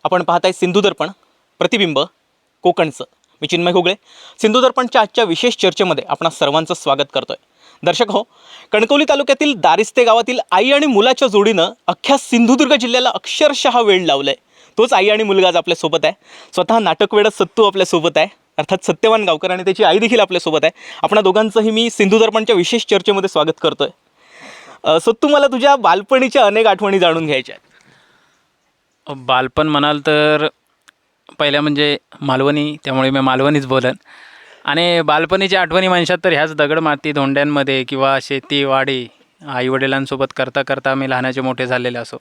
आपण पाहताय सिंधू दर्पण प्रतिबिंब कोकणचं. मी चिन्मय घोगळे. सिंधू दर्पणच्या आजच्या विशेष चर्चेमध्ये आपणा सर्वांचं स्वागत करतोय. दर्शक हो, कणकवली तालुक्यातील दारिस्ते गावातील आई आणि मुलाच्या जोडीनं अख्ख्या सिंधुदुर्ग जिल्ह्याला अक्षरशः वेळ लावलाय. तोच आई आणि मुलगा आज आपल्यासोबत आहे. स्वतः नाटकवेड सत्तू आपल्यासोबत आहे, अर्थात सत्यवान गावकर, आणि त्याची आई देखील आपल्यासोबत आहे. आपणा दोघांचंही मी सिंधू दर्पणच्या विशेष चर्चेमध्ये स्वागत करतोय. सत्तू, मला तुझ्या बालपणीच्या अनेक आठवणी जाणून घ्यायच्या आहेत. बालपण म्हणाल तर पहिल्या म्हणजे मालवणी, त्यामुळे मी मालवणीच बोलन. आणि बालपणीच्या आठवणी म्हणशात तर ह्याच दगडमाती धोंड्यांमध्ये किंवा शेतीवाडी आईवडिलांसोबत करता करता आम्ही लहानाचे मोठे झालेले असो.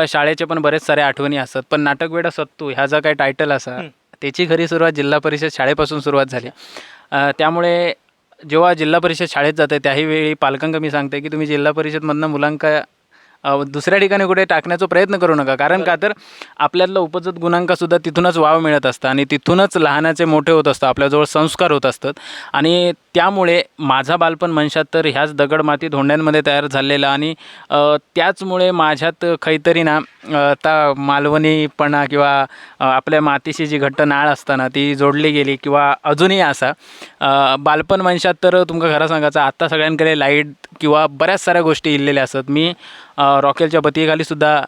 शाळेचे पण बरेच सारे आठवणी असतात. पण नाटकवेडा सत्तू ह्या जो काही टायटल असा त्याची खरी सुरुवात जिल्हा परिषद शाळेपासून सुरुवात झाली. त्यामुळे जेव्हा जिल्हा परिषद शाळेत जाते त्याही वेळी पालकांना मी सांगते की तुम्ही जिल्हा परिषदमधनं मुलांका दुसऱ्या ठिकाणी कुठे टाकण्याचा प्रयत्न करू नका. कारण का तर आपल्यातलं उपजत गुणांकासुद्धा तिथूनच वाव मिळत असतं आणि तिथूनच लहानाचे मोठे होत असतं, आपल्याजवळ संस्कार होत असतात. आणि त्यामुळे माझा बालपण म्हणशात तर ह्याच दगडमाती धोंड्यांमध्ये तयार झालेला आणि त्याचमुळे माझ्यात काहीतरी ना आता मालवणीपणा किंवा आपल्या मातीशी जी घट्ट नाळ असताना ती जोडली गेली किंवा अजूनही असा बालपण म्हणशात तर तुमका खरं सांगायचं, आत्ता सगळ्यांकडे लाईट किंवा बऱ्याच साऱ्या गोष्टी इल्लेल्या असतात. मी रॉकेलच्या बतीखाली सुद्धा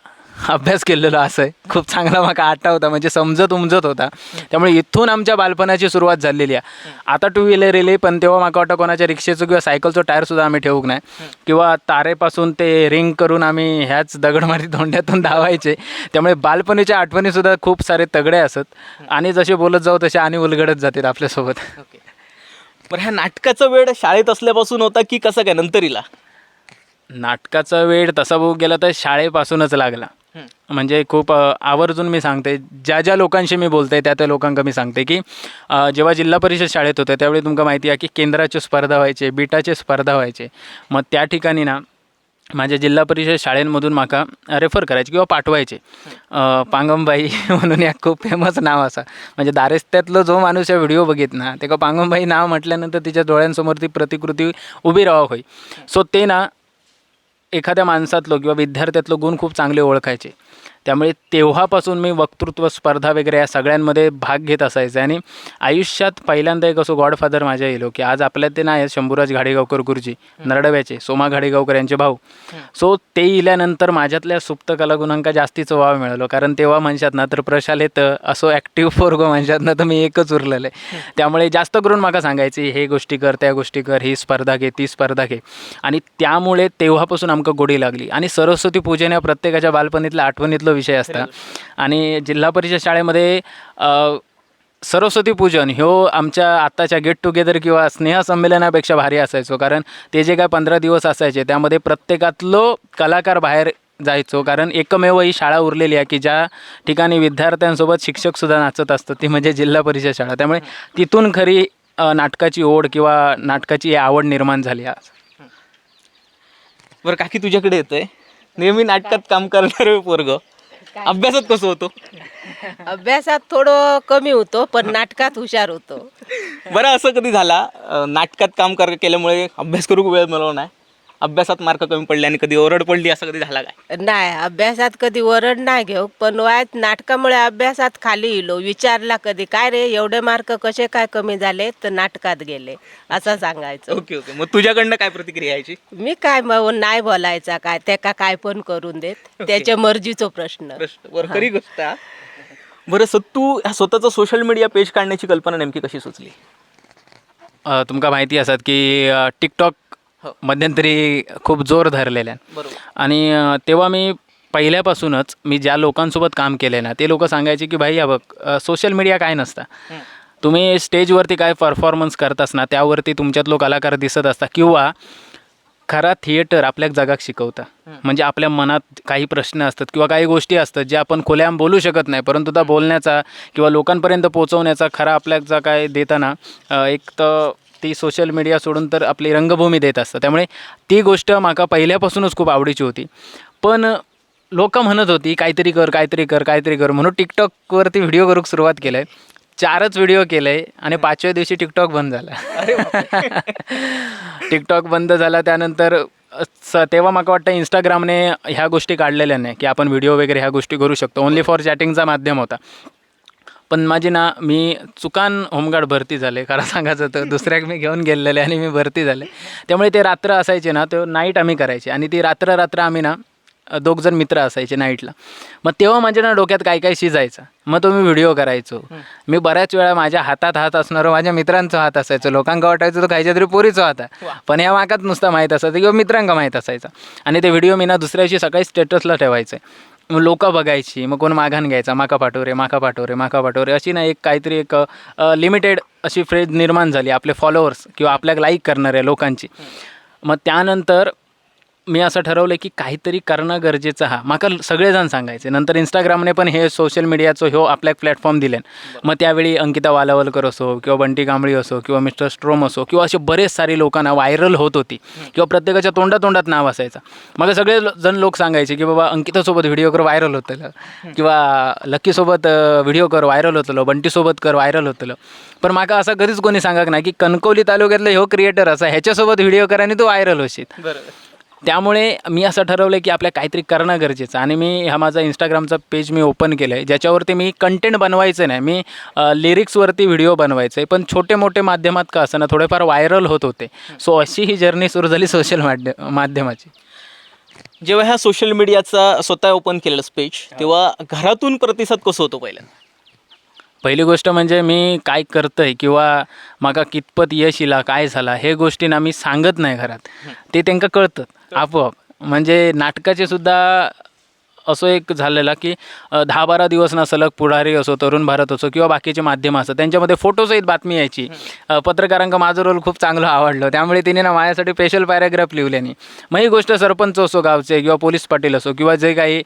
अभ्यास केलेला असं आहे. खूप चांगला मला आठवता, म्हणजे समजत उमजत होता. त्यामुळे इथून आमच्या बालपणाची सुरुवात झालेली आहे. आता टू व्हीलर येले, पण तेव्हा माका वाटतं कोणाच्या रिक्षेचं किंवा सायकलचं टायरसुद्धा आम्ही ठेवूक नाही. किंवा तारेपासून ते रिंग करून आम्ही ह्याच दगडमाती धोंड्यातून धावायचे. त्यामुळे बालपणीच्या आठवणीसुद्धा खूप सारे तगडे असत आणि जसे बोलत जाऊ तसे आणि उलगडत जातात आपल्यासोबत. बरं, ह्या नाटकाचा वेळ शाळेत असल्यापासून होता की कसं काय नंतरीला? नाटकाचा वेळ तसा बघू गेला तर शाळेपासूनच लागला. म्हणजे खूप आवर्जून मी सांगते, ज्या ज्या लोकांशी मी बोलते त्या त्या लोकांना मी सांगते की जेव्हा जिल्हा परिषद शाळेत होते त्यावेळी तुमका माहिती आहे की केंद्राचे स्पर्धा व्हायचे, बीटाचे स्पर्धा व्हायचे. मग त्या ठिकाणी ना माझ्या जिल्हा परिषद शाळेंमधून माका रेफर करायचे किंवा पाठवायचे. पांगमबाई म्हणून एक खूप फेमस नाव असा, म्हणजे दारिस्त्यातलं जो माणूस या व्हिडिओ बघित ना ते पांगमबाई नाव म्हटल्यानंतर तिच्या डोळ्यांसमोर ती प्रतिकृती उभी राहावं होई. सो ते ना एखाद्या माणसातलं किंवा विद्यार्थ्यातलं गुण खूप चांगले ओळखायचे. त्यामुळे तेव्हापासून मी वक्तृत्व स्पर्धा वगैरे या सगळ्यांमध्ये भाग घेत असायचे. आणि आयुष्यात पहिल्यांदा एक असं गॉडफादर माझ्या येलो की आज आपल्यात ते नाही, शंभूराज घाडेगावकर गुरुजी नरडव्याचे, सोमा घाडेगावकर यांचे भाऊ. सो ते इल्यानंतर माझ्यातल्या सुप्त कलागुणांका जास्तीचं वाव मिळालं. कारण तेव्हा म्हणशात ना तर प्रशालेत असो ॲक्टिव्ह पोरगो म्हणशात ना तर मी एकच उरलेलं आहे. त्यामुळे जास्त करून माका सांगायचे हे गोष्टी कर, त्या गोष्टी कर, ही स्पर्धा घे, ती स्पर्धा घे. आणि त्यामुळे तेव्हापासून आमका गोडी लागली. आणि सरस्वती पूजन या प्रत्येकाच्या बालपणीतल्या आठवणीतलं विषय असतात. आणि जिल्हा परिषद शाळेमध्ये सरस्वती पूजन ह्यो आमच्या आत्ताच्या गेट टुगेदर किंवा स्नेहसंमेलनापेक्षा भारी असायचो. कारण ते जे काय 15 दिवस असायचे त्यामध्ये प्रत्येकातलं कलाकार बाहेर जायचो. कारण एकमेव ही शाळा उरलेली आहे की ज्या ठिकाणी विद्यार्थ्यांसोबत शिक्षकसुद्धा नाचत असतात, ती म्हणजे जिल्हा परिषद शाळा. त्यामुळे तिथून खरी नाटकाची ओढ किंवा नाटकाची आवड निर्माण झाली. आज बरं काकी, तुझ्याकडे येतंय नेहमी नाटकात काम करणारं पोरग, अभ्यासात कसं होतो? अभ्यासात थोडं कमी होतो पण नाटकात हुशार होतो. बरं, असं कधी झाला नाटकात काम केल्यामुळे अभ्यास करू वेळ मिळवला नाही, अभ्यासात मार्क कमी पडले आणि कधी ओरड पडली, असं कधी झाला काय? नाही, अभ्यासात कधी वरड नाही घेऊ, पण वायत नाटकामुळे अभ्यासात खाली इलो. विचारला कधी काय रे एवढे मार्क कसे काय कमी झाले, तर नाटकात गेले असं सांगायचं. ओके. मग तुझ्याकडनं काय प्रतिक्रिया यायची? मी काय मग नाही बोलायचा, काय त्या काय पण करून देत, त्याच्या मर्जीचा प्रश्न. बरं, खरी गोष्ट. बरं सत्तू, ह्या स्वतःचं सोशल मीडिया पेज काढण्याची कल्पना नेमकी कशी सुचली? तुमका माहिती असतात की टिकटॉक मध्यंतरी खूप जोर धरलेला आहे. बरोबर. आणि तेव्हा मी पहिल्यापासूनच मी ज्या लोकांसोबत काम केलं ना ते लोक सांगायचे की भाई या बघ, सोशल मीडिया काय नसता, तुम्ही स्टेजवरती काय परफॉर्मन्स करतास ना त्यावरती तुमच्यातलो कलाकार दिसत असता किंवा खरा थिएटर आपल्या जगात शिकवता. म्हणजे आपल्या मनात काही प्रश्न असतात किंवा काही गोष्टी असतात ज्या आपण खुल्याम बोलू शकत नाही, परंतु त्या बोलण्याचा किंवा लोकांपर्यंत पोहोचवण्याचा खरा आपल्याचा काय देताना एक तर ती सोशल मीडिया सोडून तर आपली रंगभूमी देत असतं. त्यामुळे ती गोष्ट माका पहिल्यापासूनच खूप आवडीची होती. पण लोक म्हणत होती काहीतरी कर काहीतरी कर काहीतरी कर म्हणून टिकटॉकवरती व्हिडिओ करूक सुरुवात केलं आहे. 4च व्हिडिओ केले आणि 5व्या दिवशी टिकटॉक बंद झाला. टिकटॉक बंद झाला त्यानंतर तेव्हा मला वाटतं इंस्टाग्रामने ह्या गोष्टी काढलेल्या नाही की आपण व्हिडिओ वगैरे ह्या गोष्टी करू शकतो. ओन्ली फॉर चॅटिंगचा माध्यम होता. पण माझी ना मी चुकान होमगार्ड भरती झाले खरं सांगायचं तर. दुसऱ्याक मी घेऊन गेलेले आणि मी भरती झाले. त्यामुळे ते रात्र असायचे ना, तो नाईट आम्ही करायचे आणि ती रात्र आम्ही ना 2 जण मित्र असायचे नाईटला. मग तेव्हा माझ्या ना डोक्यात काय काय शिजायचं. मग तो मी व्हिडिओ करायचो. मी बऱ्याच वेळा माझ्या हातात हात असणारं माझ्या मित्रांचा हात असायचं. लोकांका वाटायचं तो खायच्या तरी पोरीचा हात आहे, पण या माकात नुसता माहीत असायचं किंवा मित्रांका माहीत असायचा. आणि ते व्हिडिओ मी ना दुसऱ्याशी सकाळी स्टेटसला ठेवायचे. मग लोक बघायची, मग कोण माघान घ्यायचा, माका पाठव रे अशी ना एक काहीतरी एक लिमिटेड अशी फ्रेज निर्माण झाली आपले फॉलोअर्स किंवा आपल्याला लाईक करणाऱ्या लोकांची. मग त्यानंतर मी असं ठरवलं की काहीतरी करणं गरजेचं. माका सगळेजण सांगायचे. नंतर इंस्टाग्रामने पण हे सोशल मीडियाचं आपल्या प्लॅटफॉर्म दिले. मग त्यावेळी अंकिता वालावलकर असो किंवा बंटी कांबळी असो किंवा मिस्टर स्ट्रोम असो किंवा असे बरेच सारी लोकांना व्हायरल होत होती किंवा प्रत्येकाच्या तोंडात नाव असायचं. मग सगळे जण लोक सांगायचे की बाबा अंकितासोबत व्हिडिओ कर व्हायरल होतं, किंवा लक्कीसोबत व्हिडिओ कर व्हायरल होतलो, बंटीसोबत कर व्हायरल होतलो. पण माका असं कधीच कोणी सांगत नाही की कणकवली तालुक्यातलं क्रिएटर असा ह्याच्यासोबत व्हिडिओ कर आणि तू व्हायरल होशील. त्यामुळे मी असं ठरवलं की आपल्या काहीतरी करणं गरजेचं. आणि मी माझा इंस्टाग्रामचा पेज मी ओपन केलं आहे, ज्याच्यावरती मी कंटेंट बनवायचं नाही, मी लिरिक्सवरती व्हिडिओ बनवायचं आहे. पण छोटे मोठे माध्यमात का असं ना थोडेफार व्हायरल होत होते. सो अशी ही जर्नी सुरू झाली सोशल माध्यमाची. जेव्हा ह्या सोशल मीडियाचा स्वतः ओपन केलेलं पेज, तेव्हा घरातून प्रतिसाद कसं होतो पहिल्यांदा? पहिली गोष्ट म्हणजे मी काय करतोय किंवा माका कितपत यश इला काय झाला हे गोष्टी ना मी सांगत नाही घरात. ते त्यांना कळतं आपोआप. म्हणजे नाटकाचे सुद्धा असं एक झालेला की 10-12 दिवस ना सलग पुढारी असो, तरुण भारत असो किंवा बाकीचे माध्यमं असो, त्यांच्यामध्ये फोटोसहित बातमी यायची. पत्रकारांका माझं रोल खूप चांगलं आवडलं, त्यामुळे तिने ना माझ्यासाठी स्पेशल पॅराग्राफ लिहिल्यानी. मग ही गोष्ट सरपंच असो गावचे किंवा पोलीस पाटील असो किंवा जे काही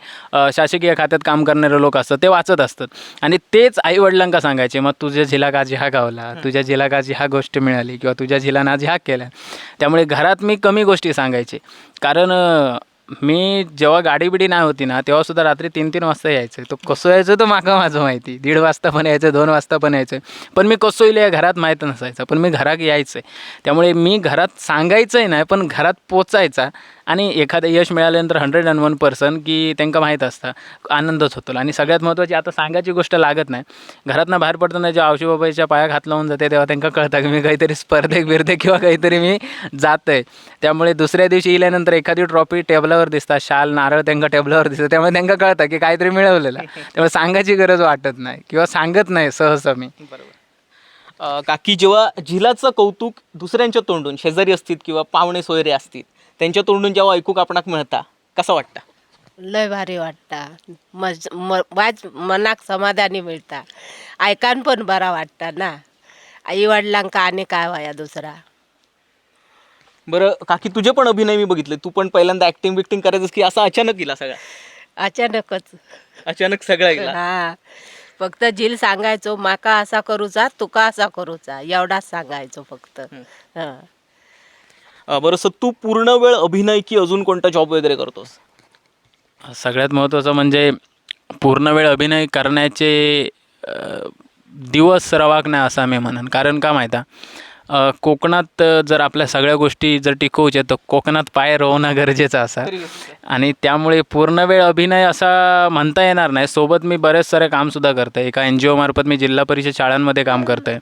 शासकीय खात्यात काम करणारे लोक असतात ते वाचत असतात. आणि तेच आईवडिलांका सांगायचे, मग तुझ्या झिलाक आज ह्या गावला, तुझ्या झिलाक आज ह्या गोष्ट मिळाली किंवा तुझ्या झिलानं आज ह्या केल्या. त्यामुळे घरात मी कमी गोष्टी सांगायचे. कारण मी जेव्हा गाडी बिडी नाही होती ना तेव्हासुद्धा रात्री 3-3 वाजता यायचं. तो कसं यायचं तो माका माझं माहिती. 1:30 वाजता पण यायचं, 2 वाजता पण यायचं. पण मी कसं येईल या घरात माहीत नसायचं, पण मी घरात यायचं आहे. त्यामुळे मी घरात सांगायचंही नाही, पण घरात पोचायचा. आणि एखादं यश मिळाल्यानंतर 101% की त्यांना माहीत असतं, आनंदच होतो. आणि सगळ्यात महत्त्वाची आता सांगायची गोष्ट लागत नाही. घरातनं बाहेर पडताना जेव्हा आवशीबाबाईच्या पायात हात लावून जाते तेव्हा त्यांना कळतं की मी काहीतरी स्पर्धेक बिर्धेक किंवा काहीतरी मी जात आहे. त्यामुळे दुसऱ्या दिवशी येल्यानंतर एखादी ट्रॉफी टेबलावर दिसतात, शाल नारळ त्यांना टेबलावर दिसतं. त्यामुळे त्यांना कळतं की काहीतरी मिळवलेलं. त्यामुळे सांगायची गरज वाटत नाही किंवा सांगत नाही सहसा मी. काकी, जेव्हा झिलाचं कौतुक दुसऱ्यांच्या तोंडून, शेजारी असतील किंवा पाहुणे सोयरे असतील त्यांच्या तोंडून जेव्हा ऐकूक आपणाक मिळता, कसं वाटतं? लय भारी वाटता. वाज मनाक समाधानी मिळता. ऐकान पण बरा वाटता ना. आई वडिलांका आणि काय व्हाया दुसरा. बरं काकी, तुझे पण अभिनय मी बघितले. तू पण पहिल्यांदा ऍक्टिंग बिक्टिंग करायचंस की असं अचानक गेला सगळा? अचानकच सगळा गेला. हा. फक्त झील सांगायचो माका असा करूचा, तुका असा करूचा, एवढाच सांगायचो फक्त. हा. बरं तू पूर्ण वेळ अभिनय की अजून कोणता जॉब वगैरे करतोस? सगळ्यात महत्त्वाचं म्हणजे पूर्ण वेळ अभिनय करण्याचे दिवस सरावाक नाही असं मी म्हणन. कारण का माहीत आहे, कोकणात जर आपल्या सगळ्या गोष्टी जर टिकवच्या तर कोकणात पाय रोवणं गरजेचं असं. आणि त्यामुळे पूर्ण वेळ अभिनय असा म्हणता येणार नाही. सोबत मी बरेच सारे कामसुद्धा करतो आहे. एका NGO मार्फत मी जिल्हा परिषद शाळांमध्ये काम करतो आहे.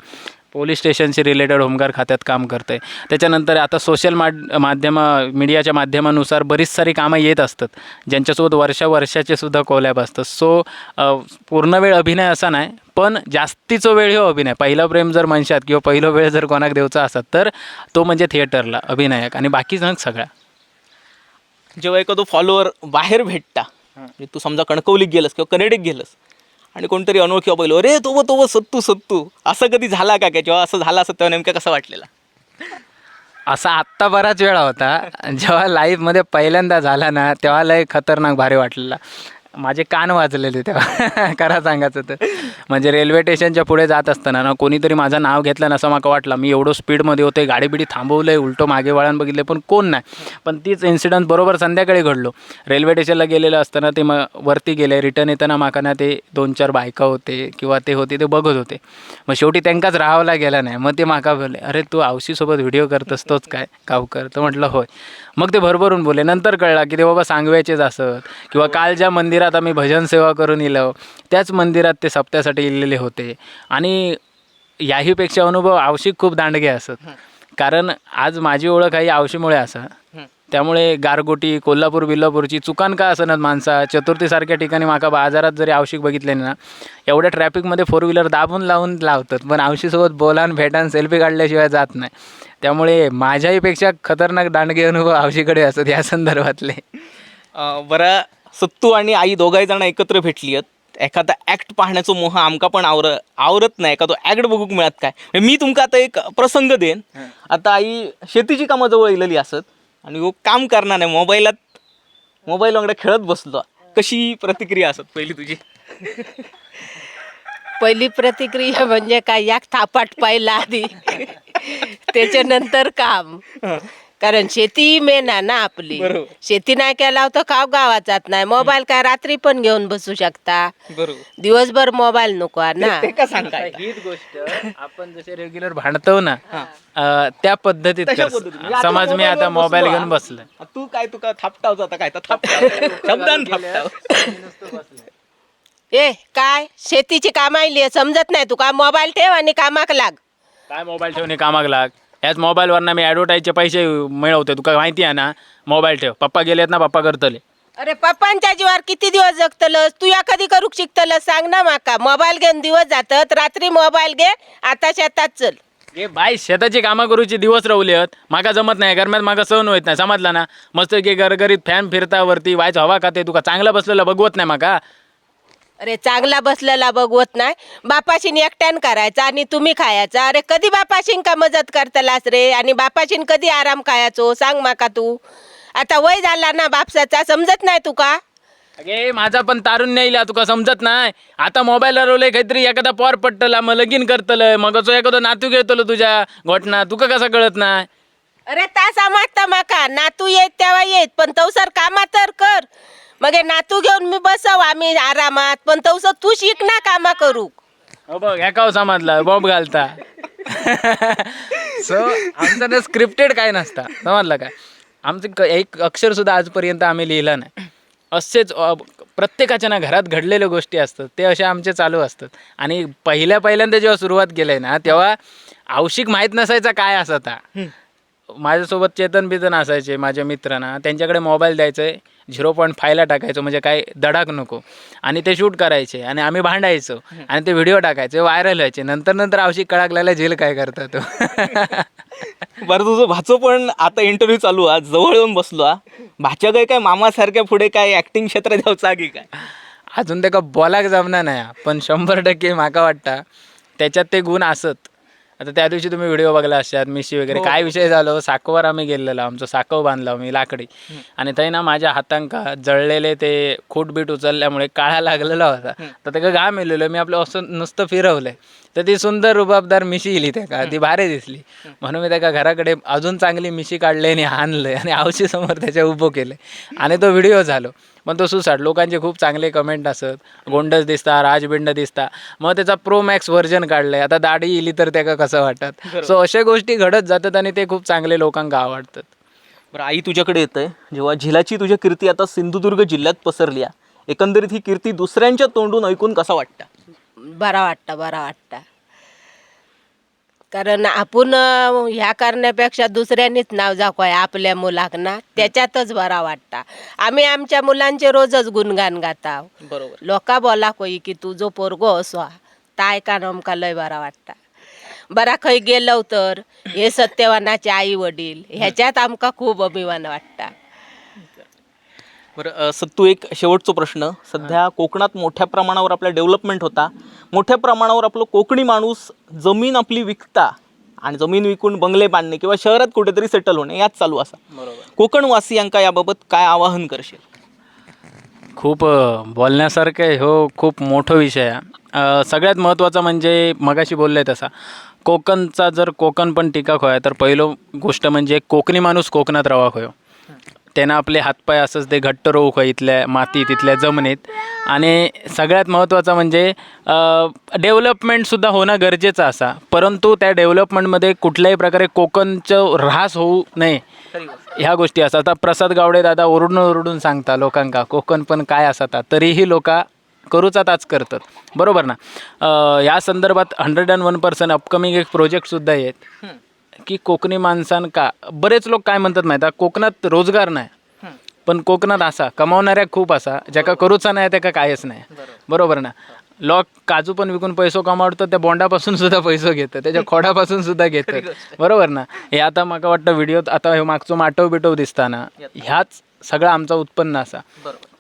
पोलीस स्टेशनशी रिलेटेड होमगार्ड खात्यात काम करतं आहे. त्याच्यानंतर आता सोशल मीडियाच्या माध्यमानुसार बरीच सारी कामं येत असतात ज्यांच्यासोबत वर्षाचे सुद्धा कोलॅब असतं. सो पूर्ण वेळ अभिनय असा नाही, पण जास्तीचा वेळ हो अभिनय. पहिलं प्रेम जर म्हणशात किंवा पहिलं वेळ जर कोणाक देऊचा असत तर तो म्हणजे थिएटरला अभिनयाक. आणि बाकी जण सगळ्या. जेव्हा एखादं फॉलोअर बाहेर भेटता, तू समजा कणकवलीत गेलस किंवा कनेडीत गेलस आणि कोणतरी अनोळखी पहिलं अरे तो सत्तू असं कधी झाला का? जेव्हा असं झालं असं तेव्हा नेमकं कसं वाटलेलं? असा आत्ता बराच वेळा होता. जेव्हा लाईफमध्ये पहिल्यांदा झाला ना तेव्हा लय खतरनाक भारी वाटलेला. माझे कान वाजलेले तेव्हा खरं सांगायचं तर. म्हणजे रेल्वे स्टेशनच्या पुढे जात असताना ना कोणीतरी माझं नाव घेतलं ना असं मला वाटलं. मी एवढं स्पीडमध्ये होते, गाडी बिडी थांबवलं आहे, उलटं मागे वळण बघितले पण कोण नाही. पण तीच इन्सिडन्स बरोबर संध्याकाळी घडलो. रेल्वे स्टेशनला गेलेलं असताना ते मग वरती गेले, रिटर्न येताना माकाना ते 2-4 बायका होते किंवा ते होते ते बघत होते. मग शेवटी त्यांकाच राहावला गेला नाही. मग ते माका बोलले, अरे तू आवशीसोबत व्हिडिओ करतस तोच काय गावकर? तर म्हटलं होय. मग ते भरभरून बोलले. नंतर कळला की ते बाबा सांगव्याचेच असत किंवा काल ज्या मंदिरात आम्ही भजन सेवा करून इलो त्याच मंदिरात ते सप्त्यासाठी इलेले होते. आणि याहीपेक्षा अनुभव आवशीक खूप दांडगे असत. कारण आज माझी ओळख आहे आवशीमुळे असा. त्यामुळे गारगोटी कोल्हापूर बिल्लापूरची चुकान का असणार माणसा चतुर्थीसारख्या ठिकाणी माका बाजारात जरी आवशिक बघितले ना एवढ्या ट्रॅफिकमध्ये 4 व्हीलर दाबून लावून लावतात पण आवशीसोबत बोलान भेटान सेल्फी काढल्याशिवाय जात नाही. त्यामुळे माझ्याहीपेक्षा खतरनाक दांडगे अनुभव आवशीकडे असत या संदर्भातले. बरं, सत्तू आणि आई दोघाही जण एकत्र भेटली आहेत. एखादा ॲक्ट पाहण्याचं मोह आमका पण आवरत नाही. एखादो ॲक्ट बघूक मिळत काय. मी तुमका आता एक प्रसंग देईन. आता आई शेतीची कामं जवळ इलेली असत आणि वो काम करणार नाही, मोबाईल वांगडा खेळत बसलो. कशी प्रतिक्रिया असत पहिली तुझी? पहिली प्रतिक्रिया म्हणजे काय, याक थापाट पाहिला आधी त्याच्यानंतर काम. कारण शेती मेन आहे ना आपली. बरोबर. शेती नाही केला तर खाव गावात जात नाही. मोबाईल काय रात्री पण घेऊन बसू शकता, बरोबर. दिवसभर मोबाईल नको आहे ना. ते का सांगता? हीच गोष्ट आपण जसे रेग्युलर भांडतो ना त्या पद्धतीत कर. समज मी आता मोबाईल घेऊन बसलोय, तू काय तुका थापटावचा आता काय तर थापटाव शब्दान थापटाव. ए काय शेतीची कामाईली समजत नाही तुका? मोबाईल ठेव आणि कामाक लाग. काय मोबाईल ठेवणे कामाक लाग? याच मोबाईलवरनं मी ॲडव्हर्टाईजचे पैसे मिळवते. तुका माहिती आहे ना? मोबाईल ठेव. पप्पा गेलेत ना, पप्पा करतले. अरे पप्पांच्या जीवावर किती दिवस जगतलस तू? या कधी करूक शिकतलस सांग ना माका. मोबाईल घेऊन दिवस जातात, रात्री मोबाईल घे, आता शेतात चल. हे बाई शेताची कामं करूची दिवस रवले आहेत. माका जमत नाही, गरम्यात माका सहन होत नाही. समजला ना? मस्त की गरगरीत फॅन फिरता वरती वायच हवा खाते. तुका चांगलं बसलेलं बघवत नाही माका. अरे चांगला बसलेला बघवत नाही. बापाशीन एकट्यान करायचा आणि तुम्ही खायचा. अरे कधी बापाशीन का मदत करतलास रे? आणि बापाशीन कधी आराम खायचो सांग माका तू? आता वय झाला ना बापसाचा, समजत नाही तुका? अगे माझा पण तारुण्य येईल, तुका समजत नाही. आता मोबाईल हरवले काहीतरी एखादा पॉर पडतला मग लगीन करतलंय, मग जो एखादं नातू घेतलो तुझ्या घोटना, तुका कसं कळत नाही? अरे तासा मागता माका नातू येत तेव्हा येत, पण तवसर कामा तर कर. मग हे नातू घेऊन मी बसव आम्ही आरामात, पण तवसर तू शिक ना कामा करू. हो बघ ह्या काव समजला बॉब घालता. सो आमचं स्क्रिप्टेड काय नसता, समजलं काय? आमचं एक अक्षर सुद्धा आजपर्यंत आम्ही लिहिलं नाही. असेच प्रत्येकाच्या ना घरात घडलेल्या गोष्टी असतात ते असे आमचे चालू असतात. आणि पहिल्यांदा जेव्हा सुरुवात केलंय ना तेव्हा आवशिक माहीत नसायचा काय असता. माझ्यासोबत चेतन असायचे माझ्या मित्रांना, त्यांच्याकडे मोबाईल द्यायचे 0.5ला टाकायचो म्हणजे काय धडाक नको, आणि ते शूट करायचे आणि आम्ही भांडायचो आणि ते व्हिडिओ टाकायचे, व्हायरल व्हायचे. नंतर आवशिक कळाकलेला झेल काय करता तो. बरं, तुझं भाचं पण आता इंटरव्ह्यू चालू आहे, जवळ येऊन बसलो. भाच्या काय मामासारख्या पुढे काय ॲक्टिंग क्षेत्र द्यावचा की काय? अजून ते का बोलाक जमणार नाही, पण 100% माका वाटतं त्याच्यात ते गुण असत. आता त्या दिवशी तुम्ही व्हिडिओ बघला असतात मिशी वगैरे काय विषय झालो, साकवर आम्ही गेलेलो, आमचं साकव बांधला मी लाकडी, आणि ते ना माझ्या हातांका जळलेले ते खूटबीट उचलल्यामुळे काळा लागलेला होता. तर ते घाम मेलेलं मी आपलं असं नुसतं फिरवलंय, तर ती सुंदर रुबाबदार मिशी इली त्या ती भारी दिसली. म्हणून मी त्या घराकडे अजून चांगली मिशी काढले आणि आणलंय आणि आवशीसमोर त्याच्या उभं केलं आणि तो व्हिडिओ झालो. पण तो सुसाट लोकांचे खूप चांगले कमेंट असत, गोंडस दिसता, राजबिंड दिसता. मग त्याचा प्रो मॅक्स व्हर्जन काढलंय, आता दाढी इली तर त्याला कसं वाटत. सो अशा गोष्टी घडत जातात आणि ते खूप चांगले लोकांना आवडतात. बरं, आई तुझ्याकडे येतंय जेव्हा झिलाची तुझ्या कीर्ती आता सिंधुदुर्ग जिल्ह्यात पसरली आहे, एकंदरीत ही कीर्ती दुसऱ्यांच्या तोंडून ऐकून कसा वाटतं? बरा वाटतं. कारण आपण ह्या करण्यापेक्षा दुसऱ्यांनीच नाव दाखवाय आपल्या मुलाक ना, त्याच्यातच बरा वाटता. आम्ही आमच्या मुलांचे रोजच गुणगान गाता. बरोबर. लोका बोला कोई की तुझो पोरगो असो ताय का आमका लय बरा वाटता. बरा खंय गेलो तर हे सत्यवानाचे आई वडील, ह्याच्यात आमका खूप अभिमान वाटता. बरं सत्तू, एक शेवटचा प्रश्न. सध्या कोकणात मोठ्या प्रमाणावर आपला डेव्हलपमेंट होता, मोठ्या प्रमाणावर आपलं कोकणी माणूस जमीन आपली विकता आणि जमीन विकून बंगले बांधणे किंवा शहरात कुठेतरी सेटल होणे यात चालू असा. कोकणवासियांका याबाबत काय आवाहन करशील? खूप बोलण्यासारखं आहे हो, खूप मोठा विषय आहे. सगळ्यात महत्त्वाचं म्हणजे मगाशी बोललं आहे तसा कोकणचा जर कोकण पण टिकाक होय तर पहिलं गोष्ट म्हणजे कोकणी माणूस कोकणात रवा होयो. त्यानं आपले हातपाय असंच ते घट्ट रोवू होय इथल्या माती तिथल्या जमिनीत. आणि सगळ्यात महत्त्वाचं म्हणजे डेव्हलपमेंटसुद्धा होणं गरजेचं असा, परंतु त्या डेव्हलपमेंटमध्ये कुठल्याही प्रकारे कोकणचं ऱ्हास होऊ नये ह्या गोष्टी असतात. आता प्रसाद गावडे दादा ओरडून ओरडून सांगता लोकांका कोकण पण काय असता, तरीही लोक करूचा ताच करतात, बरोबर ना. या संदर्भात 101% अपकमिंग एक प्रोजेक्टसुद्धा आहेत की कोकणी माणसांका बरेच लोक काय म्हणतात माहिती आहे, कोकणात रोजगार नाही पण कोकणात असा कमावणाऱ्या खूप असा ज्याका करूचा नाही त्याका कायच नाही, बरोबर ना. लोक काजू पण विकून पैसो कमावतो, त्या बोंडापासून सुद्धा पैसो घेतात, त्याच्या खोडापासून सुद्धा घेतात, बरोबर ना. हे आता मला वाटतं व्हिडिओत आता हे मागचो माटव बिटव दिसताना ह्याच सगळं आमचं उत्पन्न असा.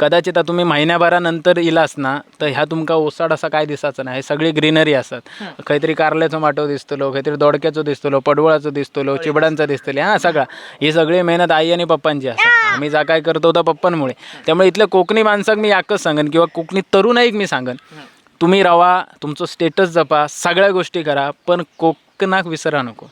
कदाचित तुम्ही महिन्याभरानंतर इलास ना तर ह्या तुमका ओसाड असा काय दिसायचं नाही, हे सगळी ग्रीनरी असतात. काहीतरी कारल्याचं माटव दिसतलो, काहीतरी दोडक्याचं दिसतलो, पडवळाचं दिसतलो, चिबडांचं दिसतले, हां सगळा ही सगळी मेहनत आई आणि पप्पांची असा. आम्ही जा काय करतो तर पप्पांमुळे. त्यामुळे इथल्या कोकणी माणसाक मी याकच सांगन किंवा कोकणी तरुणाईक मी सांगन, तुम्ही रवा, तुमचं स्टेटस जपा, सगळ्या गोष्टी करा, पण कोकणाक विसरा नको.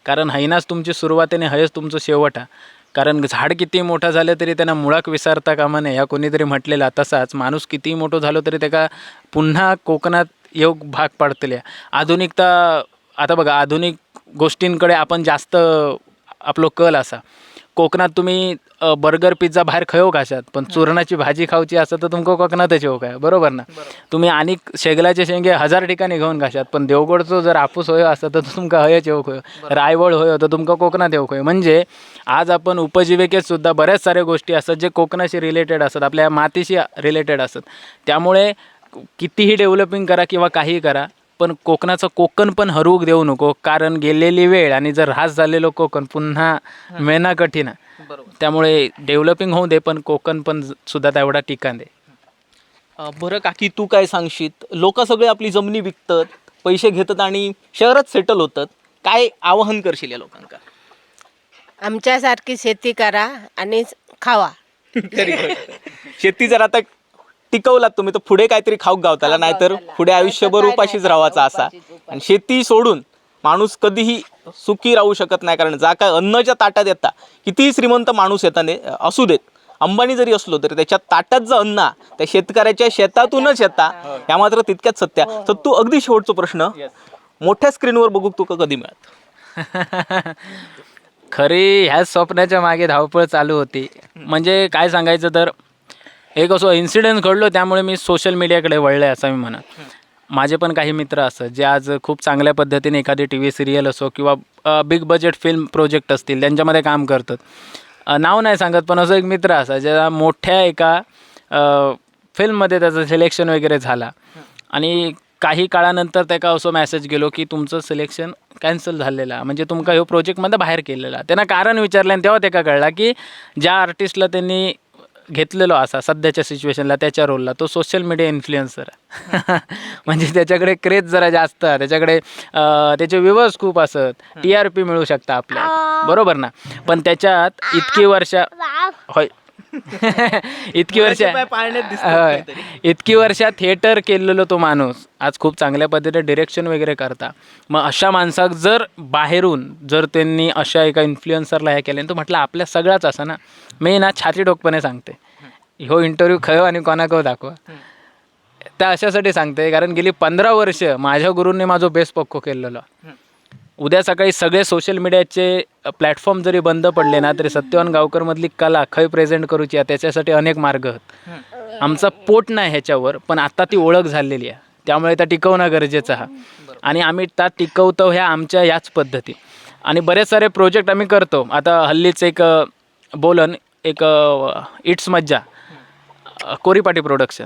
कारण हैनाच तुमची सुरुवात आणि हयच तुमचं शेवट आहे. कारण झाड किती मोठं झालं तरी त्यांना मुळाक विसरता कामा नये, या कोणीतरी म्हटलेला. तसाच माणूस कितीही मोठं झालो तरी त्याला पुन्हा कोकणात योग भाग पडतले. आधुनिकता आता बघा, आधुनिक गोष्टींकडे आपण जास्त आपलो कल असा. कोकणात तुम्ही बर्गर पिझ्झा बाहेर खायो खाशात, पण चुरणाची भाजी खाऊची असं तर तुमका कोकणातच येऊ काय, बरोबर ना. तुम्ही आणि शेगलाचे शेंगे 1000 ठिकाणी घेऊन खाशात, पण देवगडचं जर आपूस होयो असं तर तुमका हयच येऊ होयो, रायवळ होयो तर तुमका कोकणात येऊ होयो. म्हणजे आज आपण उपजीविकेत सुद्धा बऱ्याच साऱ्या गोष्टी असतात जे कोकणाशी रिलेटेड असतात, आपल्या मातीशी रिलेटेड असतात. त्यामुळे कितीही डेव्हलपिंग करा किंवा काहीही करा, पण कोकणाचं कोकण पण हरवूक देऊ नको. कारण गेलेली वेळ आणि जर ऱ्हास झालेलो कोकण पुन्हा मिळणं कठीण आहे. त्यामुळे डेव्हलपिंग होऊ दे, पण कोकण पण सुद्धा तेवढा ठिकाण दे. बरं काकी, तू काय सांगशील? लोक सगळे आपली जमिनी विकतात, पैसे घेतात आणि शहरात सेटल होतात, काय आवाहन करशील या लोकांना? आमच्यासारखी शेती करा आणि खावा. शेती जर आता टिकवलात तुम्ही तर पुढे काहीतरी खाऊक गावताला, नाहीतर पुढे आयुष्यभर उपाशीच राहायचा असा. आणि शेती सोडून माणूस कधीही सुखी राहू शकत नाही. कारण जा काय अन्नाच्या ताटात येता, कितीही श्रीमंत माणूस येताने असू देत, अंबानी जरी असलो तरी त्याच्या ताटात जे अन्न त्या शेतकऱ्याच्या शेतातूनच येता, ह्या मात्र तितक्याच सत्य. तर तू अगदी शेवटचा प्रश्न, मोठ्या स्क्रीनवर बघू तुका कधी मिळत? खरी ह्याच स्वप्नाच्या मागे धावपळ चालू होती. म्हणजे काय सांगायचं तर एक असं इन्सिडेंट घडलो, त्यामुळे मी सोशल मीडियाकडे वळले असं मी म्हणत. माझे पण काही मित्र असतात जे आज खूप चांगल्या पद्धतीने एखादी TV सिरियल असो किंवा बिग बजेट फिल्म प्रोजेक्ट असतील त्यांच्यामध्ये काम करतात. नाव नाही सांगत, पण असं एक मित्र असा ज्या मोठ्या एका फिल्ममध्ये त्याचं सिलेक्शन वगैरे झाला आणि काही काळानंतर त्याका असं मॅसेज गेलो की तुमचं सिलेक्शन कॅन्सल झालेला, म्हणजे तुमका ह्यो प्रोजेक्टमध्ये बाहेर केलेला. त्यांना कारण विचारलं आणि तेव्हा त्याका कळला की ज्या आर्टिस्टला त्यांनी घेतलेलो असा सध्याच्या सिच्युएशनला त्याच्या रोलला, तो सोशल मीडिया इन्फ्लुएन्सर आहे. म्हणजे त्याच्याकडे क्रेज जरा जास्त आहे, त्याच्याकडे त्याचे व्ह्यूवर्स खूप असत, TRP मिळू शकता आपल्या, बरोबर ना. पण त्याच्यात इतकी वर्ष होय इतकी वर्ष थिएटर केलेलो तो माणूस आज खूप चांगल्या पद्धतीने डिरेक्शन वगैरे करता. मग अशा माणसाक जर बाहेरून जर त्यांनी अशा एका इन्फ्लुएन्सरला हे केले, तर म्हटलं आपल्या सगळाच असं ना. मी ना छाती डोकपणे सांगते, ह्यो इंटरव्ह्यू खयो आणि कोणाको दाखवा, त्या अशासाठी सांगते कारण गेली 15 वर्ष माझ्या गुरूंनी माझं बेस पक्को केलेलं. उद्या सकाळी सगळे सोशल मीडियाचे प्लॅटफॉर्म जरी बंद पडले ना तरी सत्यवान गावकरमधली कला खय प्रेझेंट करूची आहे त्याच्यासाठी अनेक मार्ग आहेत. आमचा पोट नाही ह्याच्यावर, पण आता ती ओळख झालेली आहे, त्यामुळे त्या टिकवणं गरजेचं आहे. आणि आम्ही त्या टिकवतो ह्या आमच्या याच पद्धती. आणि बरेच सारे प्रोजेक्ट आम्ही करतो. आता हल्लीच एक बोलन एक इट्स मज्जा कोरीपाटी प्रोडक्शन,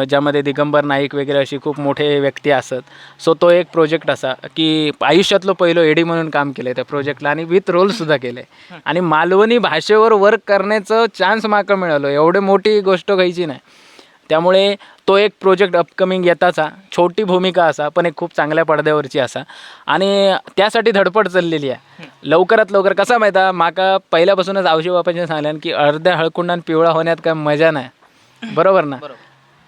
ज्यामध्ये दिगंबर नाईक वगैरे अशी खूप मोठे व्यक्ती असत. सो तो एक प्रोजेक्ट असा की आयुष्यातलं पहिलं एडी म्हणून काम केलं आहे त्या प्रोजेक्टला आणि विथ रोलसुद्धा केलं आहे. आणि मालवणी भाषेवर वर्क करण्याचं चान्स माका मिळालं, एवढी मोठी गोष्ट घ्यायची नाही. त्यामुळे तो एक प्रोजेक्ट अपकमिंग येताचा, छोटी भूमिका असा पण एक खूप चांगल्या पडद्यावरची असा. आणि त्यासाठी धडपड चाललेली आहे. लवकरात लवकर कसा माहिती आहे, माका पहिल्यापासूनच आवशी बापाने सांगल्यान की अर्ध्या हळकुंडान पिवळा होण्यात काय मजा नाही. बरोबर ना.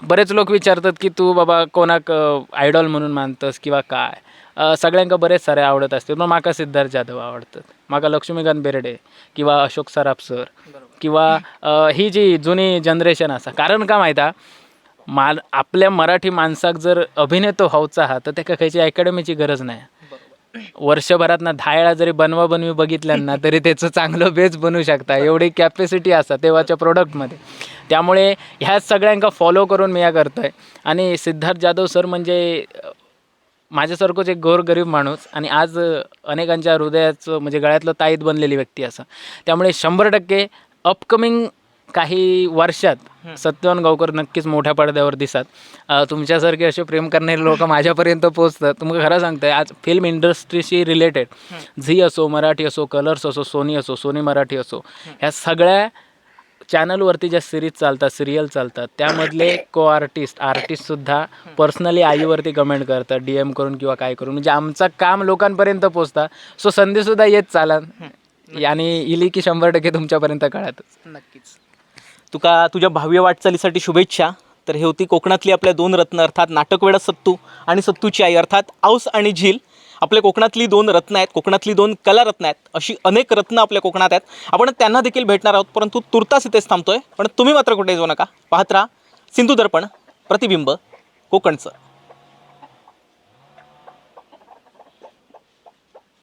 बरेच लोक विचारतात की तू बाबा कोणाक आयडॉल म्हणून मानतस किंवा काय. सगळ्यांका बरेच सारे आवडत असतील, पण म्हाका सिद्धार्थ जाधव आवडतात, म्हाका लक्ष्मीकांत बेर्डे किंवा अशोक सराफ सर किंवा ही जी जुनी जनरेशन असा. कारण का माहिती आपल्या मराठी माणसाक जर अभिनेतो व्हायचा हा तर त्याका खयची अकॅडमीची गरज नाही. वर्षभरात ना 10 वेळा जरी बनवी बघितल्यांना तरी त्याचं चांगलं बेस बनवू शकता, एवढी कॅपॅसिटी असा तेव्हाच्या प्रोडक्टमध्ये. त्यामुळे ह्या सगळ्यांका फॉलो करून मी या करतो आहे. आणि सिद्धार्थ जाधव सर म्हणजे माझ्यासारखंच एक गोरगरीब माणूस आणि आज अनेकांच्या हृदयाचं म्हणजे गळ्यातलं ताईत बनलेली व्यक्ती असं. त्यामुळे 100% अपकमिंग काही वर्षात सत्यवान गावकर नक्कीच मोठ्या पडद्यावर दिसतात. तुमच्यासारखे असे प्रेम करणारे लोक माझ्यापर्यंत पोचतात. तुम्हाला खरं सांगतोय, आज फिल्म इंडस्ट्रीशी रिलेटेड झी असो, मराठी असो, कलर्स असो, सोनी मराठी असो, ह्या सगळ्या चॅनलवरती ज्या सिरीज चालतात, सिरियल चालतात, त्यामधले आर्टिस्टसुद्धा पर्सनली आईवरती कमेंट करतात, DM करून किंवा काय करून. म्हणजे आमचं काम लोकांपर्यंत पोचतं. सो संधीसुद्धा येत चालन आणि इली की 100% तुमच्यापर्यंत कळतच. नक्कीच. तुझ्या भावी वाटचालीसाठी शुभेच्छा. तर हे होती कोकणातली आपल्या 2 रत्न अर्थात नाटकवेडा सत्तू आणि सत्तूची आई अर्थात औस आणि झील. आपल्या कोकणातली 2 रत्न आहेत, कोकणातली 2 कलारत्न आहेत. अशी अनेक रत्न आपल्या कोकणात आहेत. आपण त्यांना देखील भेटणार आहोत, परंतु तुर्तास इथेच थांबतोय. पण तुम्ही मात्र कुठे जाऊ नका, पाहत राहा सिंधुदर्पण, प्रतिबिंब कोकणचं.